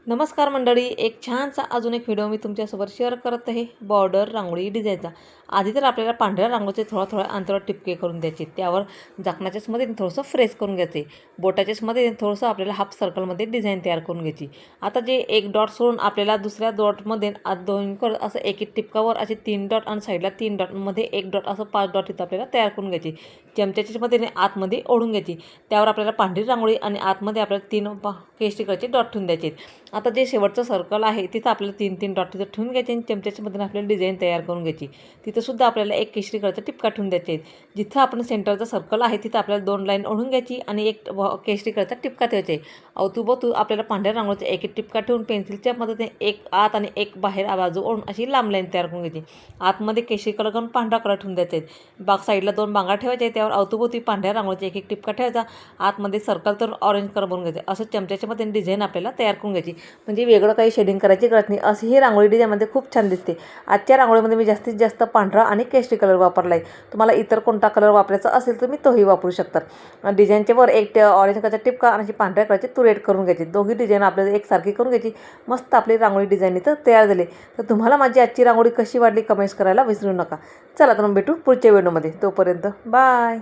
नमस्कार मंडळी, एक छानसा अजून एक व्हिडिओ मी तुमच्यासोबत शेअर करत आहे बॉर्डर रांगोळी डिझाईनचा। आधी तर आपल्याला पांढऱ्या रांगोळीचे थोडा अंतरावर टिपके करून द्यायचे, त्यावर झाकणाच्यामध्ये थोडंसं फ्रेश करून घ्यायचे, बोटाच्यामध्ये थोडंसं आपल्याला हाफ सर्कलमध्ये डिझाईन तयार करून घ्यायची। आता जे एक डॉट सोडून आपल्याला दुसऱ्या डॉटमध्ये दोन कर असं एक एक टिपकावर असे 3 डॉट आणि साईडला 3 डॉटमध्ये एक डॉट असं 5 डॉट इथं आपल्याला तयार करून घ्यायची। चमच्याच्यामध्ये आतमध्ये ओढून घ्यायची, त्यावर आपल्याला पांढरी रांगोळी आणि आतमध्ये आपल्याला 3 केशरी कलरचे डॉट ठेवून द्यायचे। आता जे शेवटचं सर्कल आहे तिथं आपल्याला 3-3 डॉट तिथं ठेवून घ्यायचे आणि चमच्याच्या मधून आपल्याला डिझाईन तयार करून घ्यायची। तिथं सुद्धा आपल्याला एक केशरी कलरचा टिपका ठेवून द्यायचे। जिथं आपण सेंटरचा सर्कल आहे तिथं आपल्याला 2 लाईन ओढून घ्यायची आणि एक केशरी कलरचा टिपका ठेवायचा आहे। अवतीभोवती आपल्याला पांढऱ्या रंगाचा एक एक टिपका ठेवून पेन्सिलच्या मदतीने एक आत आणि एक बाहेर बाजू ओढून अशी लांब लाईन तयार करून घ्यायची। आतमध्ये केशरी कलर करून पांढरा कलर ठेवून द्यायचे। बाग साईडला 2 बांगा ठेवायचे, त्यावर अवतीभोवती पांढऱ्या रंगाचा एक एक टिपका ठेवायचा, आतमध्ये सर्कल तर ऑरेंज कलर बनवून घ्यायचं। असं चमच्याच्या मदतीने डिझाईन आपल्याला तयार करून घ्यायची, म्हणजे वेगळं काही शेडिंग करायची गरज नाही। अशी ही रांगोळी डिझाईनमध्ये खूप छान दिसते। आजच्या रांगोळीमध्ये मी जास्तीत जास्त पांढरा आणि केशरी कलर वापरला आहे। तुम्हाला इतर कोणता कलर वापरायचा असेल तर मी तोही वापरू शकता। डिझाईनच्या वर एक ऑरेंज कलरचा टिपका आणि पांढऱ्या कलरचे तुरेट करून घ्यायची। दोघी डिझाईन आपल्याला एकसारखी करून घ्यायची। मस्त आपली रांगोळी डिझाईन इथं तयार झाली। तर तुम्हाला माझी आजची रांगोळी कशी वाटली कमेंट्स करायला विसरू नका। चला तर मग भेटू पुढच्या व्हिडिओमध्ये, तोपर्यंत बाय।